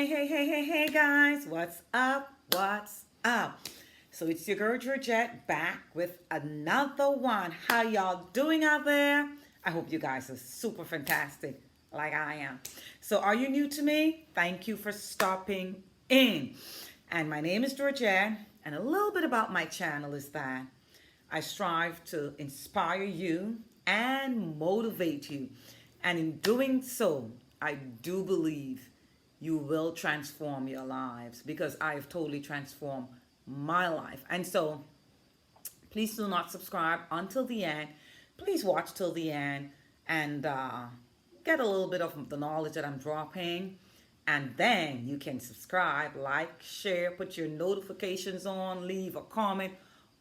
Hey, guys, what's up? What's up? So it's your girl Georgette back with another one. How y'all doing out there? I hope you guys are super fantastic like I am. So are you new to me? Thank you for stopping in. And my name is Georgette, and a little bit about my channel is that I strive to inspire you and motivate you. And in doing so, I do believe you will transform your lives because I have totally transformed my life. And so please do not subscribe until the end. Please watch till the end and get a little bit of the knowledge that I'm dropping. And then you can subscribe, like, share, put your notifications on, leave a comment,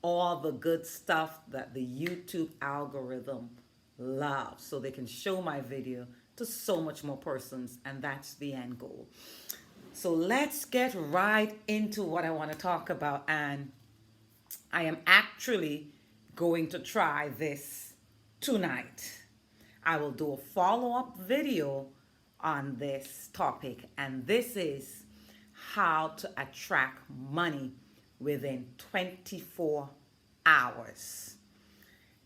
all the good stuff that the YouTube algorithm loves so they can show my video to so much more persons, and that's the end goal. So let's get right into what I want to talk about, and I am actually going to try this tonight. I will do a follow-up video on this topic, and this is how to attract money within 24 hours.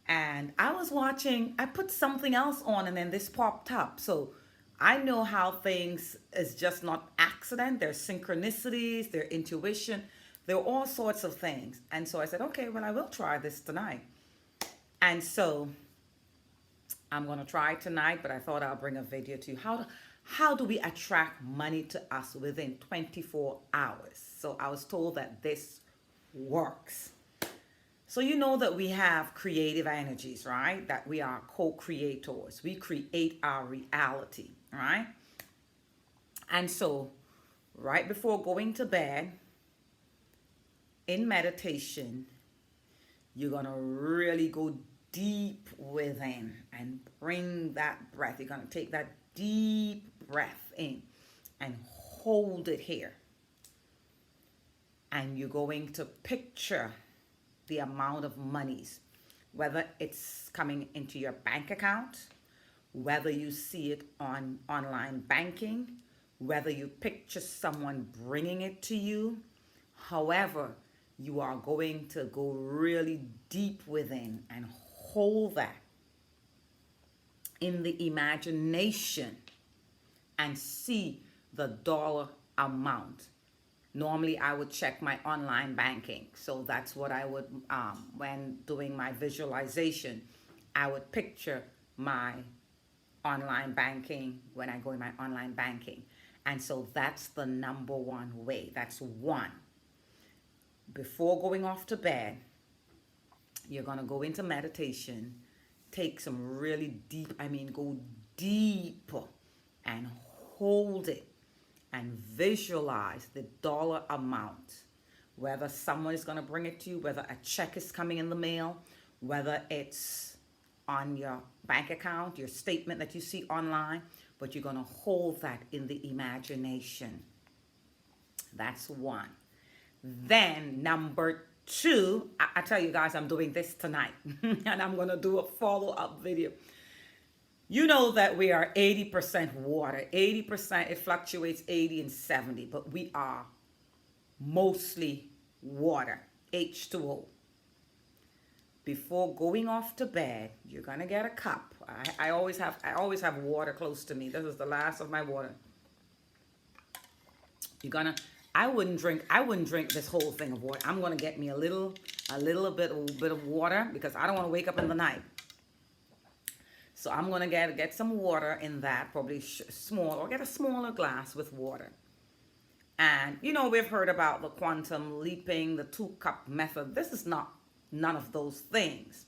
And I was watching, I put something else on and then this popped up. So I know how things is just not accident. There's synchronicities, there's intuition, there are all sorts of things. And so I said, okay, well, I will try this tonight. And so I'm going to try tonight, but I thought I'll bring a video to you. How do we attract money to us within 24 hours? So I was told that this works. So you know that we have creative energies, right? That we are co-creators. We create our reality, right? And so right before going to bed, in meditation, you're going to really go deep within and bring that breath. You're going to take that deep breath in and hold it here. And you're going to picture the amount of monies, whether it's coming into your bank account, whether you see it on online banking, whether you picture someone bringing it to you. However, you are going to go really deep within and hold that in the imagination and see the dollar amount. Normally, I would check my online banking. So that's what I would, when doing my visualization, I would picture my online banking when I go in my online banking. And so that's the number one way. That's one. Before going off to bed, you're going to go into meditation, take some really deep, go deep and hold it. And visualize the dollar amount, whether someone is going to bring it to you, whether a check is coming in the mail, whether it's on your bank account, your statement that you see online, but you're going to hold that in the imagination. That's one. Then number two, I tell you guys, I'm doing this tonight and I'm going to do a follow-up video. You know that we are 80% water. 80%, it fluctuates 80 and 70, but we are mostly water, H2O. Before going off to bed, you're going to get a cup. I always have water close to me. This is the last of my water. I wouldn't drink this whole thing of water. I'm going to get me a little bit of water because I don't want to wake up in the night. So I'm going to get some water in that, probably small, or get a smaller glass with water. And, we've heard about the quantum leaping, the 2-cup method. This is none of those things.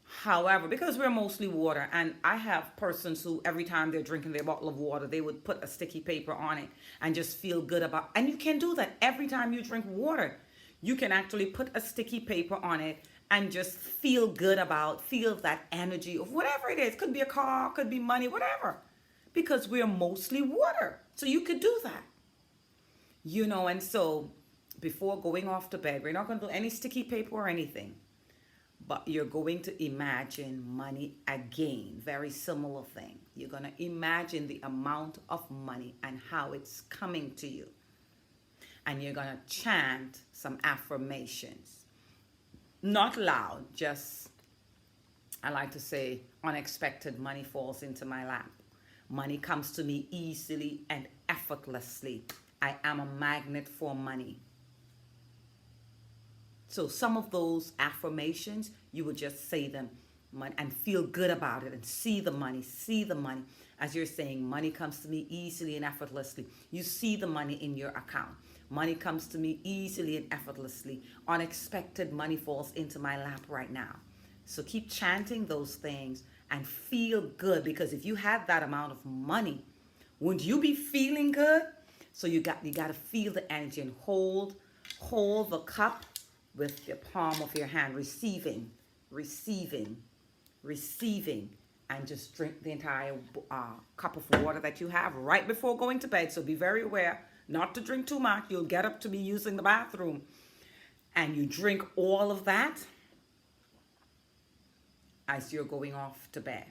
However, because we're mostly water, and I have persons who every time they're drinking their bottle of water, they would put a sticky paper on it and just feel good about, and you can do that every time you drink water. You can actually put a sticky paper on it and just feel good feel that energy of whatever it is. Could be a car, could be money, whatever. Because we're mostly water. So you could do that. And so before going off to bed, we're not going to do any sticky paper or anything. but you're going to imagine money again. Very similar thing. You're going to imagine the amount of money and how it's coming to you. And you're going to chant some affirmations. Not loud, just, I like to say, unexpected money falls into my lap. Money comes to me easily and effortlessly. I am a magnet for money. So some of those affirmations, you would just say them and feel good about it and see the money, As you're saying, money comes to me easily and effortlessly. You see the money in your account. Money comes to me easily and effortlessly. Unexpected money falls into my lap right now. So keep chanting those things and feel good, because if you had that amount of money, wouldn't you be feeling good? So you got to feel the energy and hold the cup with the palm of your hand, receiving, and just drink the entire cup of water that you have right before going to bed. So be very aware not to drink too much. You'll get up to be using the bathroom, and you drink all of that as you're going off to bed.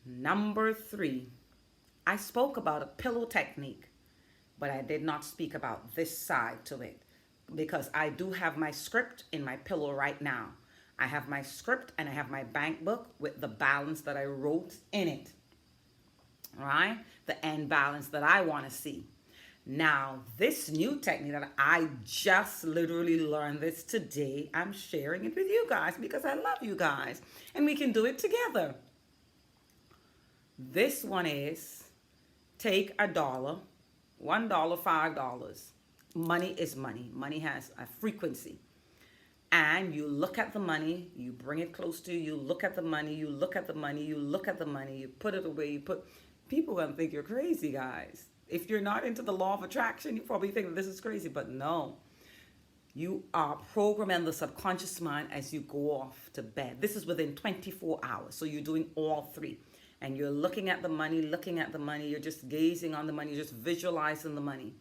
Number 3, I spoke about a pillow technique, but I did not speak about this side to it, because I do have my script in my pillow right now. I have my script and I have my bank book with the balance that I wrote in it. All right? The end balance that I want to see. Now, this new technique that I just literally learned this today, I'm sharing it with you guys because I love you guys and we can do it together. This one is take $1, $1, $5. Money is money. Money has a frequency. And you look at the money, you bring it close to you, you look at the money, you look at the money, you look at the money, you put it away, people are gonna think you're crazy, guys. If you're not into the law of attraction, you probably think that this is crazy, but no. You are programming the subconscious mind as you go off to bed. This is within 24 hours, so you're doing all 3. And you're looking at the money, you're just gazing on the money, you're just visualizing the money.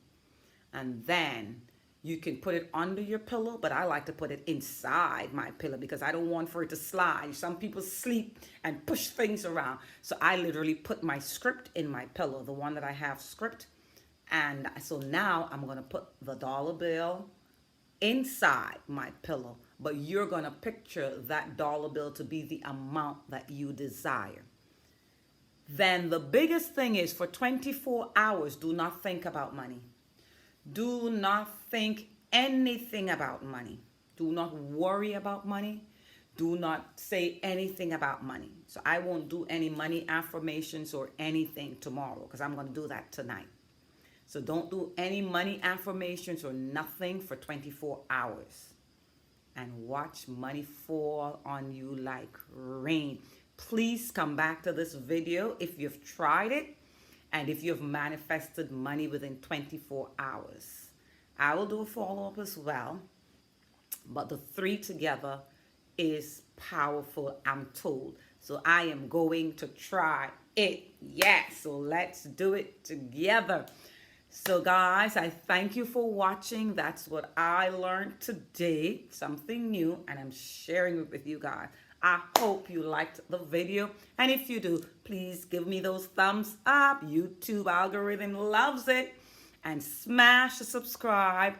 And then you can put it under your pillow, but I like to put it inside my pillow because I don't want for it to slide. Some people sleep and push things around. So I literally put my script in my pillow, the one that I have script. And so now I'm going to put the dollar bill inside my pillow, but you're going to picture that dollar bill to be the amount that you desire. Then the biggest thing is, for 24 hours, do not think about money. Do not think anything about money. Do not worry about money. Do not say anything about money. So I won't do any money affirmations or anything tomorrow because I'm going to do that tonight. So don't do any money affirmations or nothing for 24 hours. And watch money fall on you like rain. Please come back to this video if you've tried it and if you've manifested money within 24 hours. I will do a follow-up as well, but the 3 together is powerful, I'm told. So I am going to try it. Yes, so let's do it together. So guys, I thank you for watching. That's what I learned today, something new, and I'm sharing it with you guys. I hope you liked the video, and if you do, please give me those thumbs up. YouTube algorithm loves it. And smash the subscribe,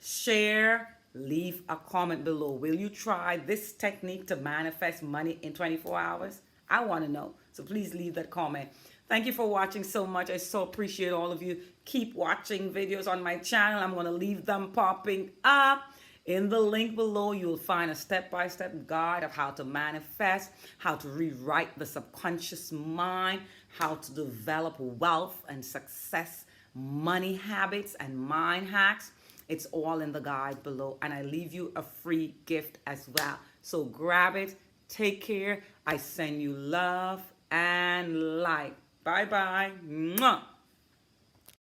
share, leave a comment below. Will you try this technique to manifest money in 24 hours? I want to know. So please leave that comment. Thank you for watching so much. I so appreciate all of you. Keep watching videos on my channel. I'm going to leave them popping up. In the link below, you'll find a step-by-step guide of how to manifest, how to rewrite the subconscious mind, how to develop wealth and success, money habits and mind hacks. It's all in the guide below, and I leave you a free gift as well. So grab it. Take care. I send you love and light. Bye-bye. Mwah.